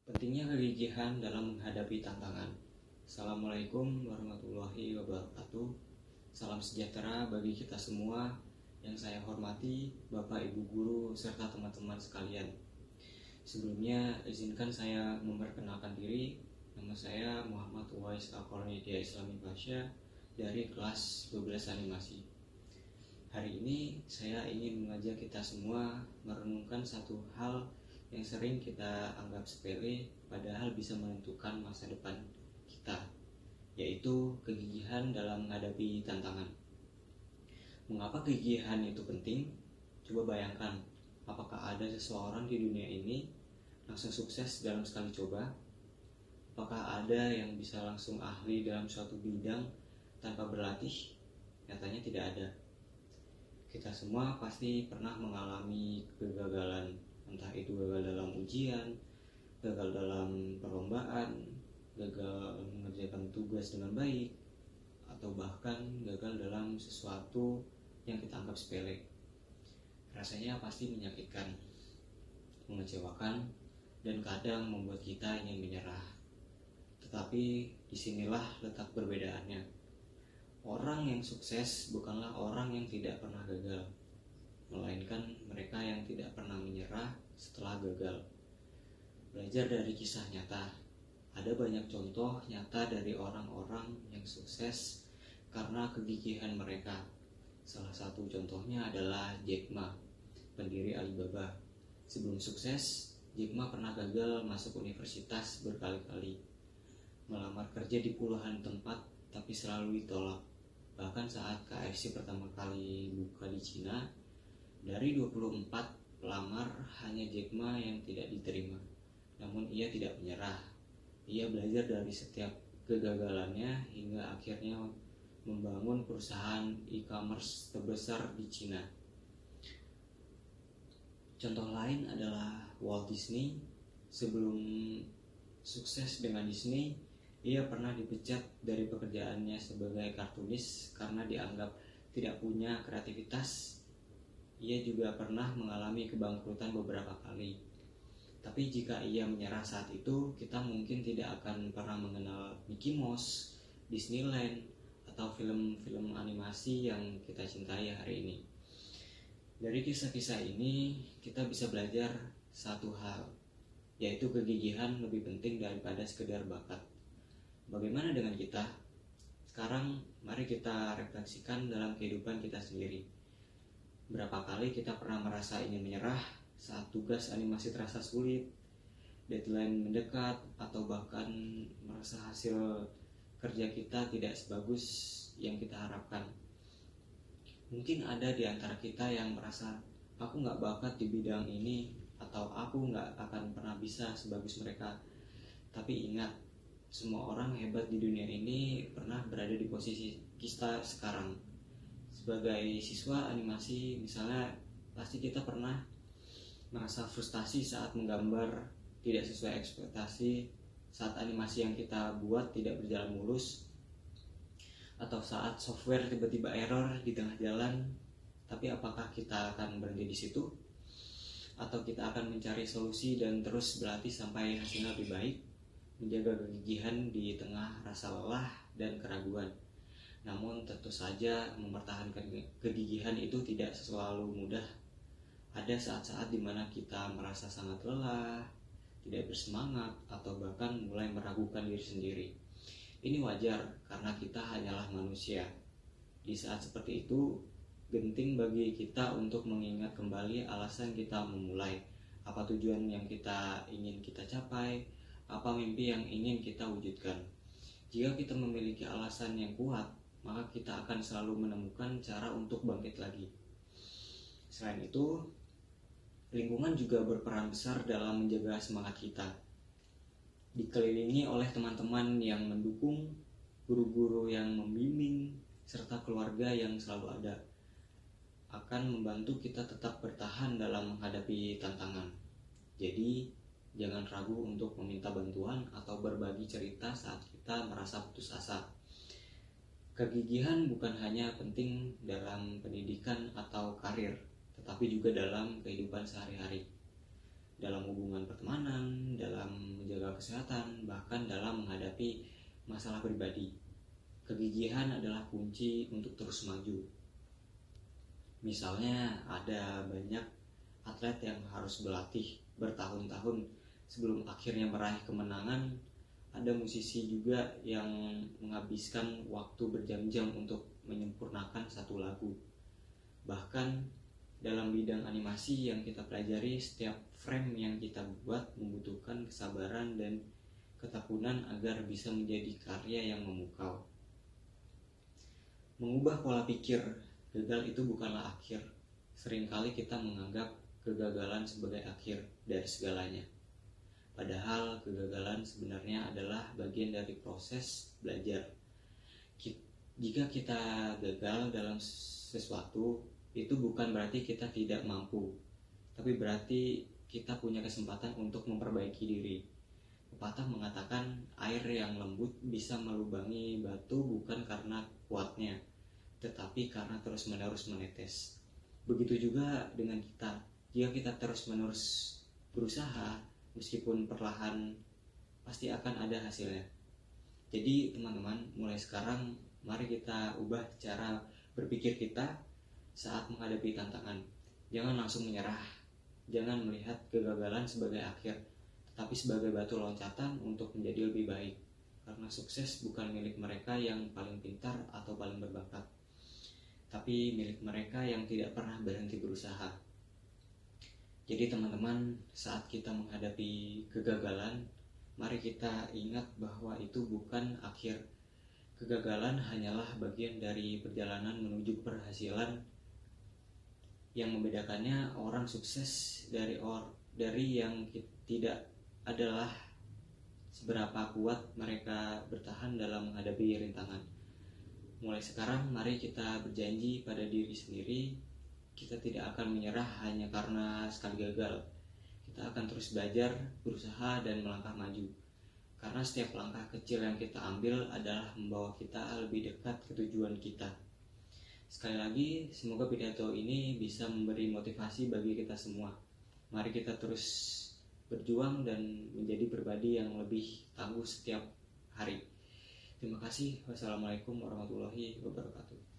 Pentingnya kegigihan dalam menghadapi tantangan. Assalamualaikum warahmatullahi wabarakatuh. Salam sejahtera bagi kita semua. Yang saya hormati Bapak Ibu Guru serta teman-teman sekalian. Sebelumnya izinkan saya memperkenalkan diri. Nama saya Muhammad Uwais Al-Qarnidia Islami Pasha dari kelas 12 animasi. Hari ini saya ingin mengajak kita semua merenungkan satu hal yang sering kita anggap sepele, padahal bisa menentukan masa depan kita, yaitu kegigihan dalam menghadapi tantangan. Mengapa kegigihan itu penting? Coba bayangkan, apakah ada seseorang di dunia ini langsung sukses dalam sekali coba? Apakah ada yang bisa langsung ahli dalam suatu bidang tanpa berlatih? Nyatanya tidak ada. Kita semua pasti pernah mengalami kegagalan, entah itu gagal dalam ujian, gagal dalam perlombaan, gagal mengerjakan tugas dengan baik, atau bahkan gagal dalam sesuatu yang kita anggap sepele. Rasanya pasti menyakitkan, mengecewakan, dan kadang membuat kita ingin menyerah. Tetapi disinilah letak perbedaannya. Orang yang sukses bukanlah orang yang tidak pernah gagal, melainkan mereka yang tidak pernah menyerah setelah gagal. Belajar dari kisah nyata. Ada banyak contoh nyata dari orang-orang yang sukses karena kegigihan mereka. Salah satu contohnya adalah Jack Ma, pendiri Alibaba. Sebelum sukses, Jack Ma pernah gagal masuk universitas berkali-kali, melamar kerja di puluhan tempat tapi selalu ditolak. Bahkan saat KFC pertama kali buka di Cina, dari 24 pelamar hanya Jack Ma yang tidak diterima. Namun ia tidak menyerah. Ia belajar dari setiap kegagalannya hingga akhirnya membangun perusahaan e-commerce terbesar di Cina. Contoh lain adalah Walt Disney. Sebelum sukses dengan Disney, ia pernah dipecat dari pekerjaannya sebagai kartunis karena dianggap tidak punya kreativitas. Ia juga pernah mengalami kebangkrutan beberapa kali. Tapi jika ia menyerah saat itu, kita mungkin tidak akan pernah mengenal Mickey Mouse, Disneyland, atau film-film animasi yang kita cintai hari ini. Dari kisah-kisah ini, kita bisa belajar satu hal, yaitu kegigihan lebih penting daripada sekedar bakat. Bagaimana dengan kita? Sekarang mari kita refleksikan dalam kehidupan kita sendiri. Berapa kali kita pernah merasa ingin menyerah saat tugas animasi terasa sulit, deadline mendekat, atau bahkan merasa hasil kerja kita tidak sebagus yang kita harapkan. Mungkin ada di antara kita yang merasa, aku gak bakat di bidang ini, atau aku gak akan pernah bisa sebagus mereka. Tapi ingat, semua orang hebat di dunia ini pernah berada di posisi kita sekarang. Sebagai siswa animasi misalnya, pasti kita pernah merasa frustasi saat menggambar tidak sesuai ekspektasi, saat animasi yang kita buat tidak berjalan mulus, atau saat software tiba-tiba error di tengah jalan. Tapi apakah kita akan berhenti di situ? Atau kita akan mencari solusi dan terus berlatih sampai hasilnya lebih baik? Menjaga kegigihan di tengah rasa lelah dan keraguan. Namun tentu saja mempertahankan kegigihan itu tidak selalu mudah. Ada saat-saat di mana kita merasa sangat lelah, tidak bersemangat, atau bahkan mulai meragukan diri sendiri. Ini wajar karena kita hanyalah manusia. Di saat seperti itu, genting bagi kita untuk mengingat kembali alasan kita memulai. Apa tujuan yang kita ingin kita capai? Apa mimpi yang ingin kita wujudkan? Jika kita memiliki alasan yang kuat, maka kita akan selalu menemukan cara untuk bangkit lagi. Selain itu, lingkungan juga berperan besar dalam menjaga semangat kita. Dikelilingi oleh teman-teman yang mendukung, guru-guru yang membimbing, serta keluarga yang selalu ada, akan membantu kita tetap bertahan dalam menghadapi tantangan. Jadi, jangan ragu untuk meminta bantuan atau berbagi cerita saat kita merasa putus asa. Kegigihan bukan hanya penting dalam pendidikan atau karir, tetapi juga dalam kehidupan sehari-hari. Dalam hubungan pertemanan, dalam menjaga kesehatan, bahkan dalam menghadapi masalah pribadi. Kegigihan adalah kunci untuk terus maju. Misalnya ada banyak atlet yang harus berlatih bertahun-tahun sebelum akhirnya meraih kemenangan. Ada musisi juga yang menghabiskan waktu berjam-jam untuk menyempurnakan satu lagu. Bahkan dalam bidang animasi yang kita pelajari, setiap frame yang kita buat membutuhkan kesabaran dan ketekunan agar bisa menjadi karya yang memukau. Mengubah pola pikir, gagal itu bukanlah akhir. Seringkali kita menganggap kegagalan sebagai akhir dari segalanya. Padahal kegagalan sebenarnya adalah bagian dari proses belajar. Jika kita gagal dalam sesuatu, itu bukan berarti kita tidak mampu, tapi berarti kita punya kesempatan untuk memperbaiki diri. Pepatah mengatakan air yang lembut bisa melubangi batu bukan karena kuatnya, tetapi karena terus-menerus menetes. Begitu juga dengan kita. Jika kita terus-menerus berusaha, meskipun perlahan, pasti akan ada hasilnya. Jadi teman-teman, mulai sekarang mari kita ubah cara berpikir kita saat menghadapi tantangan. Jangan langsung menyerah. Jangan melihat kegagalan sebagai akhir, tetapi sebagai batu loncatan untuk menjadi lebih baik. Karena sukses bukan milik mereka yang paling pintar atau paling berbakat, tapi milik mereka yang tidak pernah berhenti berusaha. Jadi teman-teman, saat kita menghadapi kegagalan, mari kita ingat bahwa itu bukan akhir. Kegagalan hanyalah bagian dari perjalanan menuju keberhasilan. Yang membedakannya orang sukses dari yang tidak adalah seberapa kuat mereka bertahan dalam menghadapi rintangan. Mulai sekarang mari kita berjanji pada diri sendiri, kita tidak akan menyerah hanya karena sekali gagal. Kita akan terus belajar, berusaha, dan melangkah maju. Karena setiap langkah kecil yang kita ambil adalah membawa kita lebih dekat ke tujuan kita. Sekali lagi, semoga pidato ini bisa memberi motivasi bagi kita semua. Mari kita terus berjuang dan menjadi pribadi yang lebih tangguh setiap hari. Terima kasih. Wassalamualaikum warahmatullahi wabarakatuh.